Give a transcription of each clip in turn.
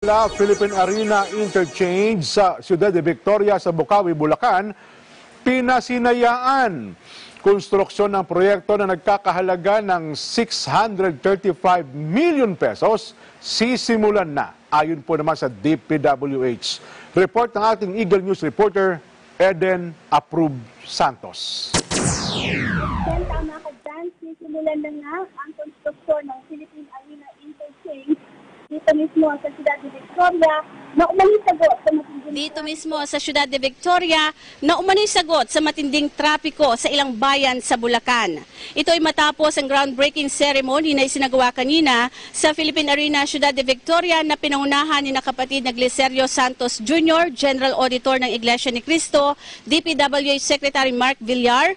nila Philippine Arena Interchange sa Ciudad de Victoria sa Bocaue, Bulacan, pinasinayaan. Konstruksyon ng proyekto na nagkakahalaga ng 635 million pesos sisimulan na, ayon po naman sa DPWH. Report ng ating Eagle News reporter, Eden Approve Santos. Tama ka dyan, sisimulan na nga ang konstruksyon ng Philippine Arena Interchange dito mismo sa Ciudad de Victoria na umano'y sagot sa matinding dito mismo sa Ciudad de Victoria na umano'y sagot sa matinding trapiko sa ilang bayan sa Bulacan. Ito ay matapos ang groundbreaking ceremony na isinagawa kanina sa Philippine Arena Ciudad de Victoria na pinangunahan ni kapatid na Glicerio Santos Jr., General Auditor ng Iglesia ni Cristo, DPWH Secretary Mark Villar,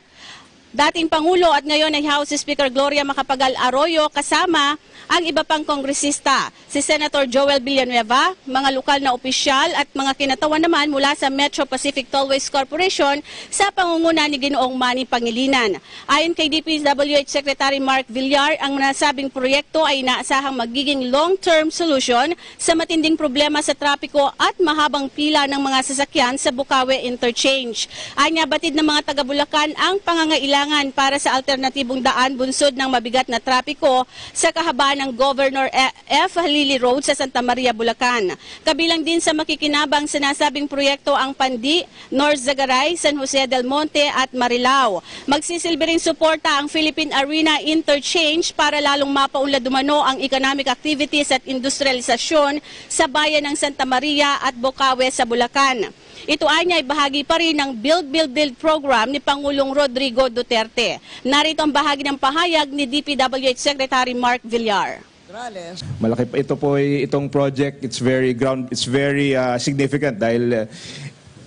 dating Pangulo at ngayon ay House Speaker Gloria Macapagal Arroyo kasama ang iba pang kongresista, si Senator Joel Villanueva, mga lokal na opisyal at mga kinatawan naman mula sa Metro Pacific Tollways Corporation sa pangunguna ni Ginoong Manny Pangilinan. Ayon kay DPWH Secretary Mark Villar, ang nasabing proyekto ay inaasahang magiging long-term solution sa matinding problema sa trapiko at mahabang pila ng mga sasakyan sa Bocaue Interchange. Anya batid ng mga taga-Bulacan ang pangangailangan para sa alternatibong daan bunsod ng mabigat na trapiko sa kahabaan ng Governor F. Halili Road sa Santa Maria, Bulacan. Kabilang din sa makikinabang sa nasabing proyekto ang Pandi, North Zagaray, San Jose del Monte at Marilao. Magsisilbi ring suporta ang Philippine Arena Interchange para lalong mapaunlad umano ang economic activities at industrialisasyon sa bayan ng Santa Maria at Bocaue sa Bulacan. Ito ay bahagi pa rin ng Build, Build, Build program ni Pangulong Rodrigo Duterte. Narito ang bahagi ng pahayag ni DPWH Secretary Mark Villar. Malaki pa ito po itong project. It's very significant dahil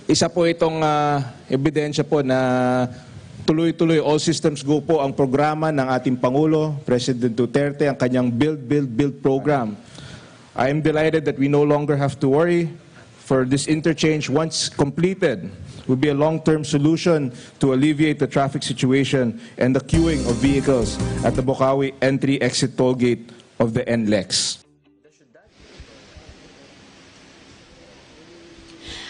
isa po itong ebidensya po na tuloy-tuloy all systems go po ang programa ng ating Pangulo, President Duterte, ang kanyang Build, Build, Build program. I am delighted that we no longer have to worry for this interchange. Once completed, will be a long-term solution to alleviate the traffic situation and the queuing of vehicles at the Bocaue entry-exit toll gate of the NLEX.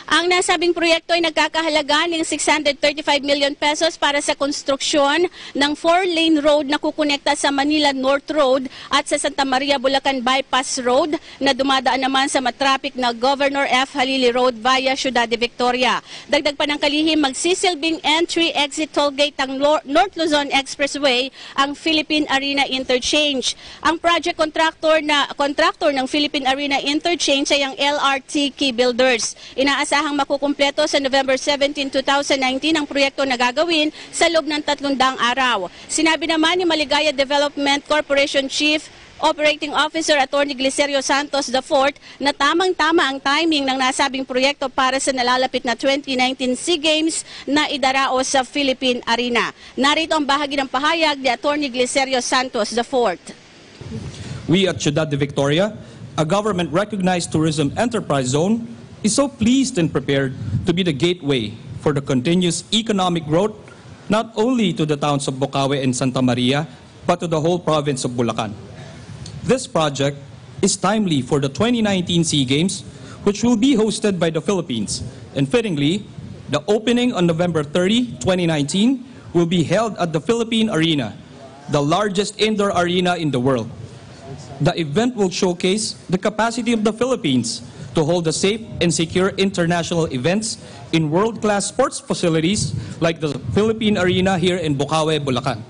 Ang nasabing proyekto ay nagkakahalaga ng 635 million pesos para sa konstruksyon ng 4-lane road na kukonekta sa Manila North Road at sa Santa Maria Bulacan Bypass Road na dumadaan naman sa matraffic na Governor F. Halili Road via Ciudad de Victoria. Dagdag pa ng kalihim, magsisilbing entry-exit toll gate ng North Luzon Expressway ang Philippine Arena Interchange. Ang project contractor ng Philippine Arena Interchange ay ang LRT Key Builders. Inaasahang makukumpleto sa November 17, 2019 ang proyekto na gagawin sa loob ng 300 araw. Sinabi naman ni Maligaya Development Corporation Chief Operating Officer Attorney Glicerio Santos IV na tamang-tama ang timing ng nasabing proyekto para sa nalalapit na 2019 SEA Games na idaraos sa Philippine Arena. Narito ang bahagi ng pahayag ni Attorney Glicerio Santos IV. We at Ciudad de Victoria, a government-recognized tourism enterprise zone, is so pleased and prepared to be the gateway for the continuous economic growth, not only to the towns of Bocaue and Santa Maria, but to the whole province of Bulacan. This project is timely for the 2019 SEA Games, which will be hosted by the Philippines. And fittingly, the opening on November 30, 2019, will be held at the Philippine Arena, the largest indoor arena in the world. The event will showcase the capacity of the Philippines to hold the safe and secure international events in world-class sports facilities like the Philippine Arena here in Bocaue, Bulacan.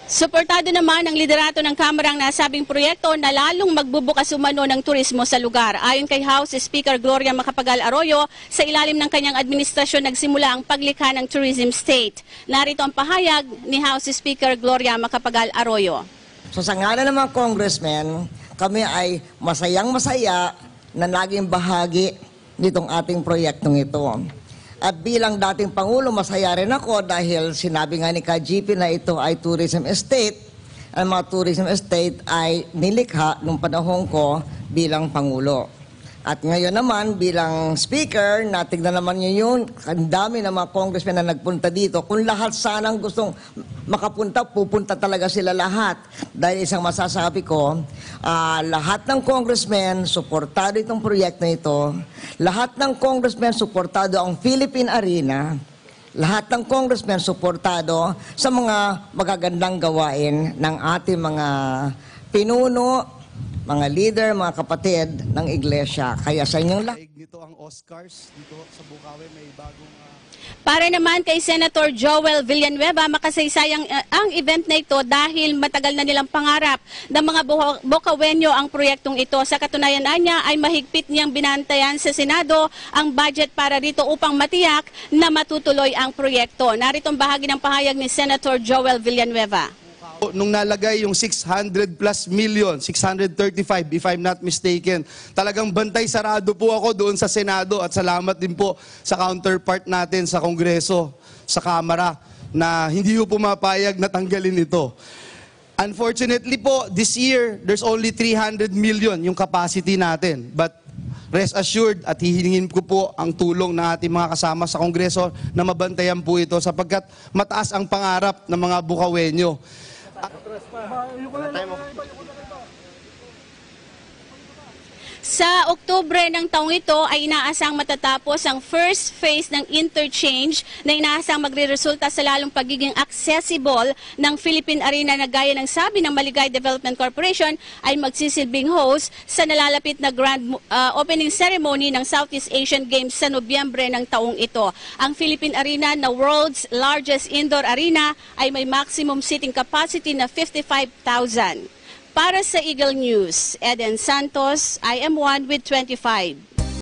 Suportado naman ng liderato ng Kamara ang nasabing proyekto na lalong magbubukas umano ng turismo sa lugar. Ayon kay House Speaker Gloria Macapagal Arroyo, sa ilalim ng kanyang administrasyon nagsimula ang paglikha ng tourism state. Narito ang pahayag ni House Speaker Gloria Macapagal Arroyo. So sa ngalan ng mga congressmen, kami ay masayang-masaya na naging bahagi nitong ating proyektong ito. At bilang dating Pangulo, masaya rin ako dahil sinabi nga ni KGP na ito ay tourism estate. Ang mga tourism estate ay nilikha nung panahon ko bilang Pangulo. At ngayon naman, bilang speaker, natignan naman niyo yun, ang dami ng mga congressmen na nagpunta dito. Kung lahat sanang gustong makapunta, pupunta talaga sila lahat. Dahil isang masasabi ko, lahat ng congressmen, suportado itong proyekto nito. Lahat ng congressmen, suportado ang Philippine Arena. Lahat ng congressmen, suportado sa mga magagandang gawain ng ating mga pinuno, mga leader, mga kapatid ng iglesia. Kaya sa inyong lahat. Dito ang Oscars, dito sa Bukawi may bagong... Para naman kay Senator Joel Villanueva, makasaysayang ang event na ito dahil matagal na nilang pangarap ng mga Bukawenyo ang proyektong ito. Sa katunayan niya ay mahigpit niyang binantayan sa Senado ang budget para rito upang matiyak na matutuloy ang proyekto. Narito ang bahagi ng pahayag ni Senator Joel Villanueva. Nung nalagay yung 600 plus million, 635 if I'm not mistaken, talagang bantay sarado po ako doon sa Senado at salamat din po sa counterpart natin sa Kongreso, sa Kamara, na hindi po pumapayag na tanggalin ito. Unfortunately po, this year, there's only 300 million yung capacity natin. But rest assured at hihingin ko po ang tulong ng ating mga kasama sa Kongreso na mabantayan po ito sapagkat mataas ang pangarap ng mga Bukawenyo. Sa Oktubre ng taong ito ay inaasang matatapos ang first phase ng interchange na inaasang magreresulta sa lalong pagiging accessible ng Philippine Arena na gaya ng sabi ng Maligay Development Corporation ay magsisilbing host sa nalalapit na grand opening ceremony ng Southeast Asian Games sa Nobyembre ng taong ito. Ang Philippine Arena na world's largest indoor arena ay may maximum seating capacity na 55,000. Para sa Eagle News, Eden Santos, I am 1 with 25.